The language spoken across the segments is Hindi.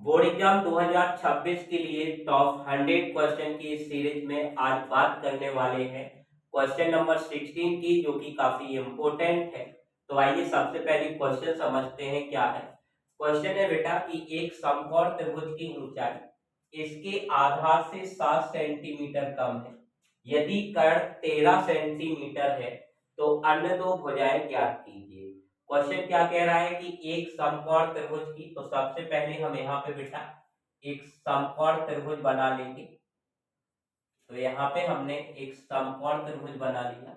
बोर्ड एग्जाम 2026 के लिए टॉप 100 क्वेश्चन की इस सीरीज में आज बात करने वाले हैं क्वेश्चन नंबर 16 की, जो कि काफी इम्पोर्टेंट है। तो आइए सबसे पहले क्वेश्चन समझते हैं क्या है। क्वेश्चन है बेटा कि एक समकोण त्रिभुज की ऊंचाई इसके आधार से 7 सेंटीमीटर कम है। यदि कर्ण 13 सेंटीमीटर है तो अन्य दो भुजाएं ज्ञात कीजिए। क्वेश्चन क्या कह रहा है कि एक समकोण त्रिभुज की, तो सबसे पहले हम यहाँ पे बेटा एक समकोण त्रिभुज बना लेंगे। तो यहाँ पे हमने एक समकोण त्रिभुज बना लिया,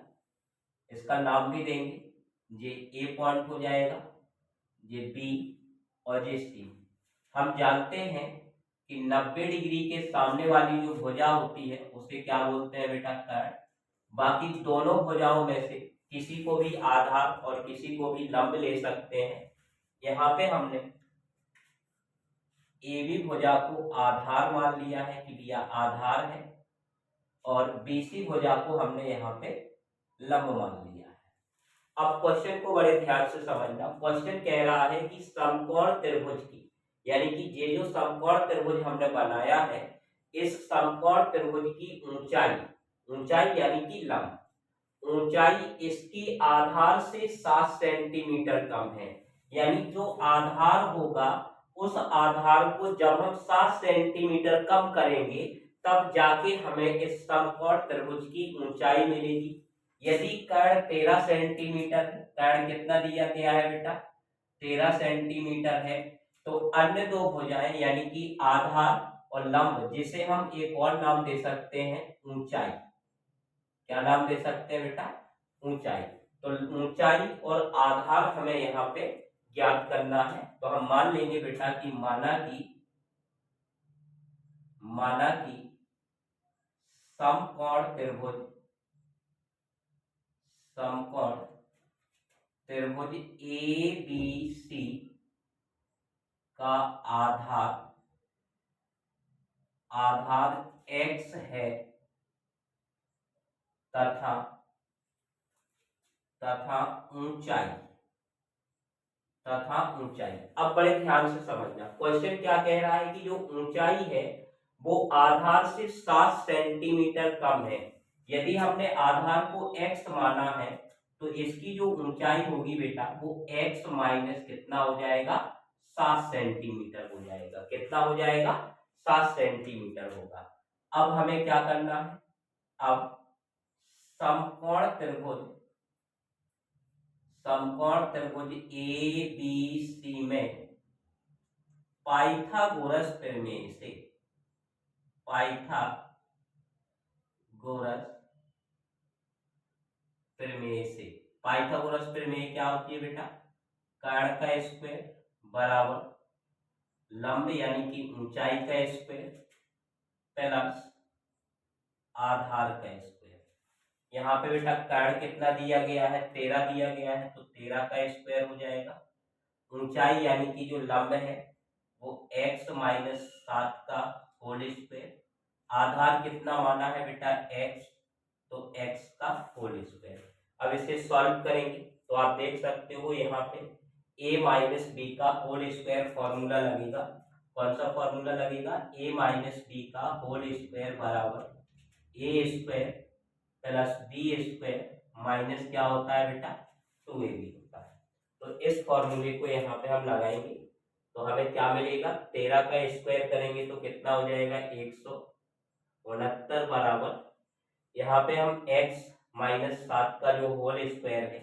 इसका नाम भी देंगे। ये ए पॉइंट हो जाएगा, ये बी और ये सी। हम जानते हैं कि 90 डिग्री के सामने वाली जो भुजा होती है उसे क्या बोलते हैं बेटा, कर्ण। बाकी दोनों भुजाओं में से किसी को भी आधार और किसी को भी लंब ले सकते हैं। यहाँ पे हमने ए बी भुजा को आधार मान लिया है कि भैया आधार है, और बीसी भुजा को हमने यहाँ पे लंब मान लिया है। अब क्वेश्चन को बड़े ध्यान से समझना। क्वेश्चन कह रहा है कि समकोण त्रिभुज की, यानी कि ये जो समकोण त्रिभुज हमने बनाया है, इस समकोण त्रिभुज की ऊंचाई, ऊंचाई यानी कि लंब, ऊंचाई इसकी आधार से 7 सेंटीमीटर कम है। यानी जो आधार होगा उस आधार को जब हम 7 सेंटीमीटर कम करेंगे तब जाके हमें इस समकोण त्रिभुज की ऊंचाई मिलेगी। यदि कर्ण 13 सेंटीमीटर, कर्ण कितना दिया गया है बेटा, 13 सेंटीमीटर है, तो अन्य दो भुजाएं यानी कि आधार और लंब, जिसे हम एक और नाम दे सकते हैं ऊंचाई। क्या नाम दे सकते हैं बेटा, ऊंचाई। तो ऊंचाई और आधार हमें यहाँ पे ज्ञात करना है। तो हम मान लेंगे बेटा कि माना कि समकोण त्रिभुज, समकोण त्रिभुज ए बी सी का आधार x है तथा ऊंचाई, अब बड़े ध्यान से समझना। क्वेश्चन क्या कह रहा है कि जो ऊंचाई है वो आधार से 7 सेंटीमीटर कम है। यदि हमने आधार को x माना है तो इसकी जो ऊंचाई होगी बेटा वो x माइनस कितना हो जाएगा, 7 सेंटीमीटर हो जाएगा। कितना हो जाएगा, 7 सेंटीमीटर होगा। अब हमें क्या करना है, अब समकोण त्रिभुज, समकोण त्रिभुज ए बी सी में पाइथागोरस प्रमेय से, पाइथागोरस प्रमेय से, पाइथागोरस प्रमेय क्या होती है बेटा, कर्ण का स्क्वायर बराबर लंब यानी कि ऊंचाई का स्क्वायर प्लस आधार का स्क्वायर। यहाँ पे बेटा कर्ण कितना दिया गया है, 13 दिया गया है, तो 13 का स्क्वायर हो जाएगा। ऊंचाई यानी कि जो लंब है वो x माइनस 7 का होल स्क्वायर। आधार कितना माना है बेटा, x, तो x का होल स्क्वायर। अब इसे सॉल्व करेंगे तो आप देख सकते हो यहाँ पे a माइनस बी का होल स्क्वायर फॉर्मूला लगेगा। कौन सा फॉर्मूला लगेगा, a माइनस बी का होल स्क्वायर बराबर a square plus b square minus क्या होता है बेटा, 2ab होता है। तो इस फॉर्मूले को यहाँ पे हम लगाएंगे तो हमें क्या मिलेगा, 13 का स्क्वायर करेंगे तो कितना हो जाएगा, 169 बराबर, यहाँ पे हम x माइनस 7 का जो होल स्क्वायर है,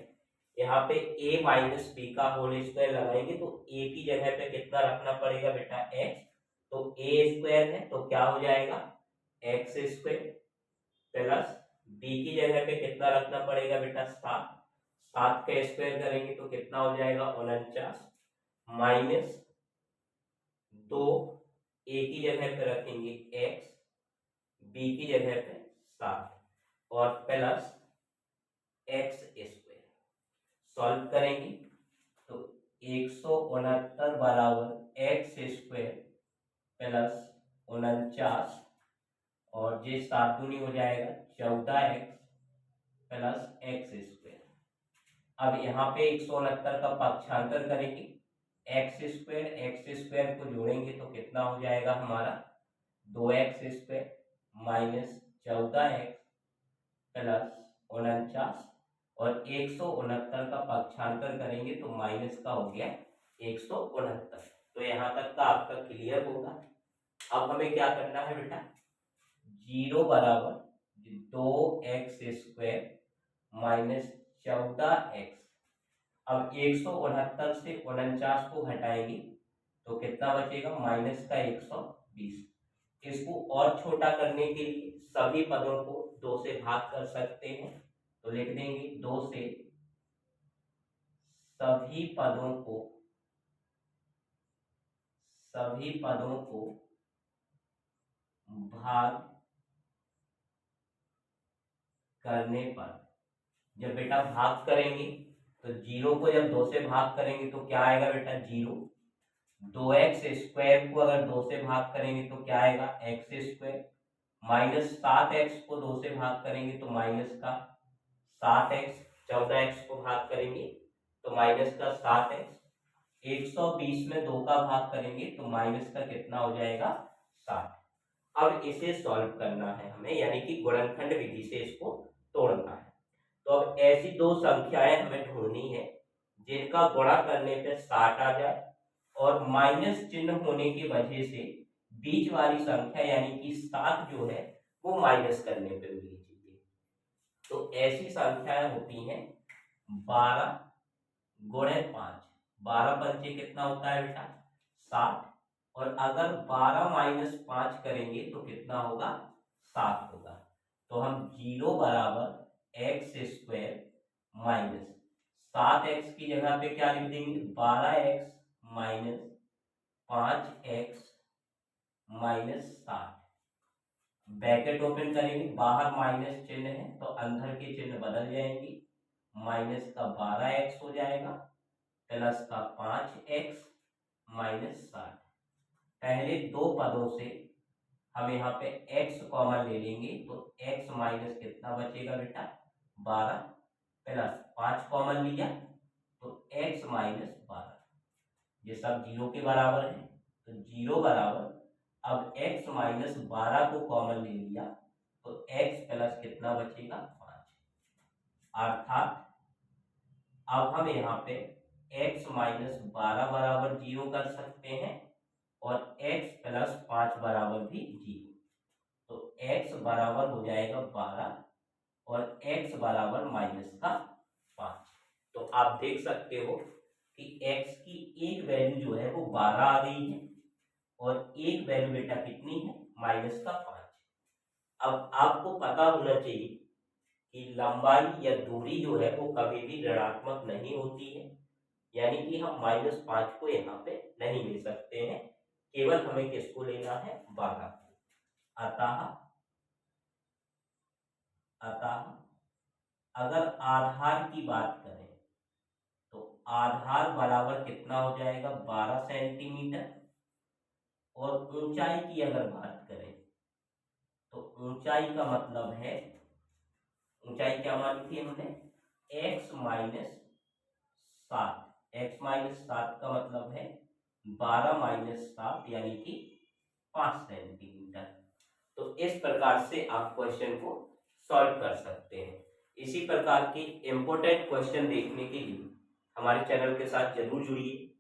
यहाँ पे a माइनस बी का होल स्क्वायर लगाएंगे तो a की जगह पे कितना रखना पड़ेगा बेटा, x, तो a स्क्वायर है तो क्या हो जाएगा, x स्क्वायर प्लस b की जगह पे कितना रखना पड़ेगा बेटा, 7, 7 का स्क्वायर करेंगे तो कितना हो जाएगा, 49 माइनस 2, a की जगह पे रखेंगे x, b की जगह पे 7 और प्लस x स्क्वायर। सॉल्व करेंगे तो 169 बराबर x स्क्वायर प्लस 49 और ये 7 दूनी हो जाएगा 14x प्लस x स्क्वायर। अब यहाँ पे 169 का पक्षांतर करेंगे, एक्स स्क्वायर को जोड़ेंगे तो कितना हो जाएगा हमारा 2x² माइनस 14x प्लस 49 और 169 का पक्षांतर करेंगे तो माइनस का हो गया 169। तो यहाँ तक का आपका क्लियर होगा। अब हमें क्या करना है बेटा, 0 बराबर 2x² माइनस 14x। अब 169 से 49 को घटाएंगे तो कितना बचेगा, माइनस का 120। इसको और छोटा करने के लिए सभी पदों को 2 से भाग कर सकते हैं, तो लिख देंगे 2 से सभी पदों को भाग करने पर, जब बेटा भाग करेंगे तो 0 को जब 2 से भाग करेंगे तो क्या आएगा बेटा 0। 2x² को अगर 2 से भाग करेंगे तो क्या आएगा x², माइनस 7x को 2 से भाग करेंगे तो माइनस का 7x, 14x को भाग करेंगे तो माइनस का 7x, 120 में 2 का भाग करेंगे तो माइनस का कितना हो जाएगा 60। अब इसे सॉल्व करना है हमें, यानी कि गुणनखंड विधि से इसको तोड़ना है। तो अब ऐसी दो संख्याएं हमें ढूंढनी है जिनका गुणा करने पे 60 आ जाए और माइनस चिन्ह होने की वजह से बीच वाली संख्या यानी कि 7 जो है वो माइनस करने पे मिलनी चाहिए। तो ऐसी संख्याएं होती हैं 12 गुणे 5, 12 पंचे कितना होता है बेटा 60, और अगर 12 माइनस 5 करेंगे तो कितना होगा 7 होगा। तो हम 0 बराबर x² माइनस 7x की जगह पे क्या लिख देंगे 12x minus 5x minus 60, bracket open करेंगे, बाहर माइनस चिन्ह है तो अंदर के चिन्ह बदल जाएंगे, माइनस का 12x हो जाएगा प्लस का 5x माइनस 60। पहले दो पदों से हम यहाँ पे x कॉमन ले लेंगे तो x माइनस कितना बचेगा बेटा 12 प्लस 5 कॉमन लिया तो x माइनस 12, ये सब 0 के बराबर है तो 0 बराबर, अब x माइनस 12 को कॉमन ले लिया तो x प्लस कितना बचेगा 5, अर्थात अब हम यहाँ पे x माइनस 12 बराबर 0 कर सकते हैं और x प्लस 5 बराबर भी 0, तो x बराबर हो जाएगा 12 और x बराबर माइनस का 5। तो आप देख सकते हो कि x की एक वैल्यू जो है वो 12 आ गई है और एक वैल्यू बेटा कितनी है माइनस का 5। अब आपको पता होना चाहिए कि लंबाई या दूरी जो है वो कभी भी ऋणात्मक नहीं होती है, यानी कि हम -5 को यहाँ पे नहीं ले सकते हैं, केवल हमें किसको लेना है 12 को। अतः अगर आधार की बात करें तो आधार बराबर कितना हो जाएगा 12 सेंटीमीटर, और ऊंचाई की अगर बात करें तो ऊंचाई का मतलब है, ऊंचाई क्या मानी थी हमने x माइनस 7, x माइनस 7 का मतलब है 12 माइनस 7 यानी कि 5 सेंटीमीटर। तो इस प्रकार से आप क्वेश्चन को सॉल्व कर सकते हैं। इसी प्रकार के इम्पोर्टेंट क्वेश्चन देखने के लिए हमारे चैनल के साथ जरूर जुड़िए।